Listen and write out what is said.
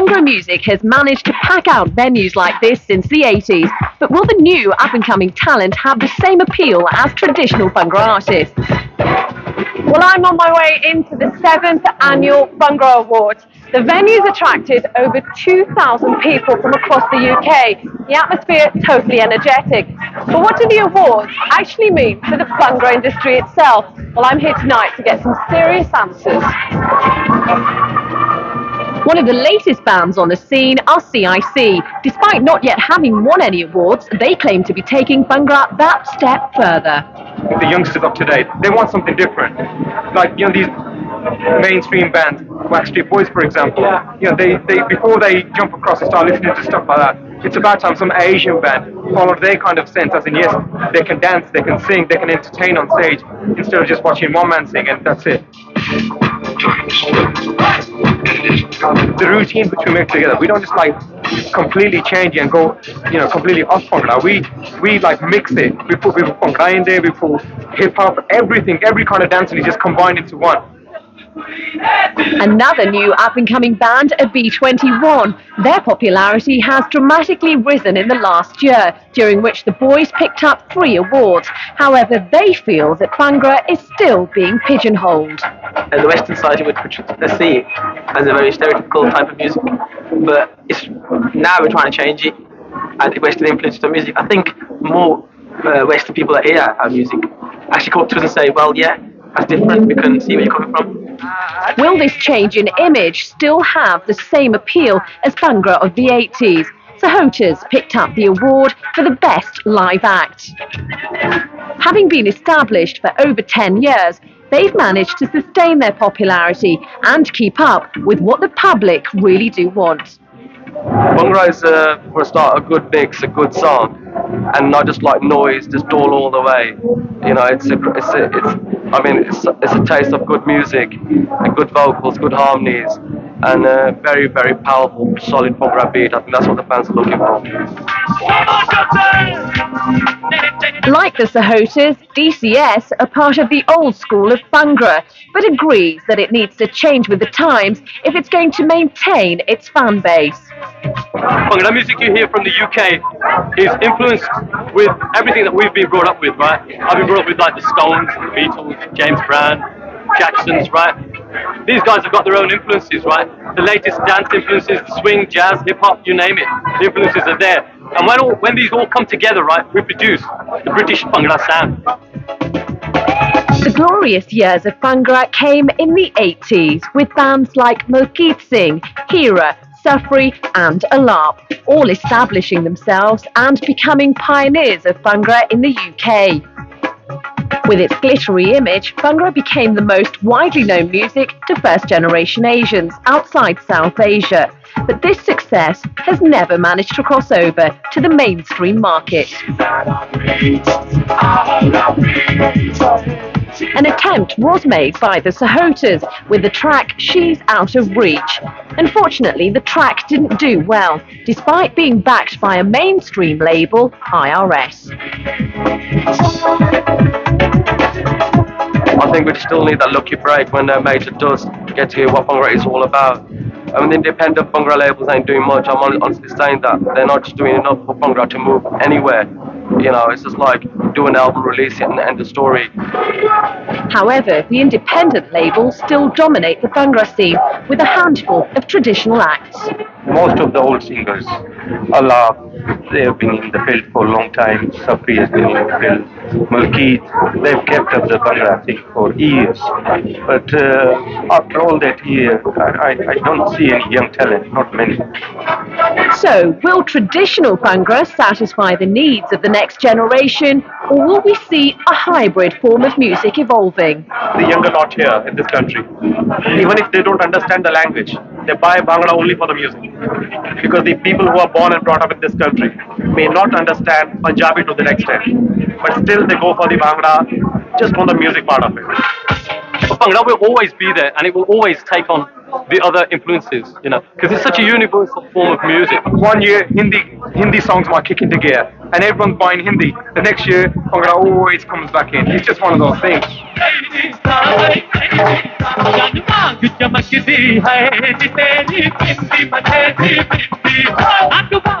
Bhangra music has managed to pack out venues like this since the 80s, but will the new up-and-coming talent have the same appeal as traditional Bhangra artists? Well, I'm on my way into the 7th annual Bhangra Awards. The venue's attracted over 2,000 people from across the UK. The atmosphere totally energetic. But what do the awards actually mean for the Bhangra industry itself? Well, I'm here tonight to get some serious answers. One of the latest bands on the scene are CIC. Despite not yet having won any awards, they claim to be taking Bhangra that step further. The youngsters of today, they want something different. Like, these mainstream bands, Backstreet Boys, for example, they before they jump across and start listening to stuff like that, it's about time some Asian band followed their kind of sense, as in, yes, they can dance, they can sing, they can entertain on stage, instead of just watching one man sing and that's it. The routine which we make together, we don't just completely change it and go, completely off Bhangra. We mix it. We put Bhangra in there, we put hip hop, everything, every kind of dancing is just combined into one. Another new up-and-coming band are B21. Their popularity has dramatically risen in the last year, during which the boys picked up 3 awards. However, they feel that Bhangra is still being pigeonholed. And the Western side would see it as a very stereotypical type of music, but now we're trying to change it, add Western influence to music. I think more Western people that hear our music actually come up to us and say, well, yeah, that's different, we can see where you're coming from. Will this change in image still have the same appeal as Bhangra of the 80s? Sahotas picked up the award for the best live act. Having been established for over 10 years, they've managed to sustain their popularity and keep up with what the public really do want. Bhangra is, for a start, a good mix, a good song, and not just like noise, just all the way. It's a taste of good music, and good vocals, good harmonies, and a very, very powerful, solid Bhangra beat. I think that's what the fans are looking for. Like the Sahotas, DCS are part of the old school of Bhangra, but agrees that it needs to change with the times if it's going to maintain its fan base. Bhangra music you hear from the UK is influenced with everything that we've been brought up with, right? I've been brought up with the Stones, the Beatles, James Brown, Jacksons, right? These guys have got their own influences, right? The latest dance influences, swing, jazz, hip hop, you name it. The influences are there. And when these all come together, right, we produce the British Bhangra sound. The glorious years of Bhangra came in the 80s with bands like Malkeet Singh, Hira, Safri and Alap, all establishing themselves and becoming pioneers of Bhangra in the UK. With its glittery image, Bhangra became the most widely known music to first-generation Asians outside South Asia. But this success has never managed to cross over to the mainstream market. An attempt was made by the Sahotas with the track She's Out of Reach. Unfortunately, the track didn't do well, despite being backed by a mainstream label, IRS. I think we still need that lucky break when a major does get to hear what Bhangra is all about. I mean, the independent Bhangra labels ain't doing much. I'm honestly saying that. They're not just doing enough for Bhangra to move anywhere. It's just like do an album, release it, and end the story. However, the independent labels still dominate the Bhangra scene with a handful of traditional acts. Most of the old singers, Allah, they have been in the field for a long time. Safri has been in the field. Malkeet, they've kept up the Bhangra thing for years. But after all that year, I don't see any young talent, not many. So, will traditional Bhangra satisfy the needs of the next generation, or will we see a hybrid form of music evolving? The younger lot here in this country, even if they don't understand the language, they buy Bhangra only for the music. Because the people who are born and brought up in this country may not understand Punjabi to the extent, but still they go for the Bhangra just for the music part of it. But Bhangra will always be there, and it will always take on the other influences, because it's such a universal form of music. One year Hindi songs might kick into gear and everyone's buying Hindi. The next year Bhangra always comes back in. It's just one of those things. जन मांग चमकदी है नी तेरी बिंदी मने दी बिंदी अग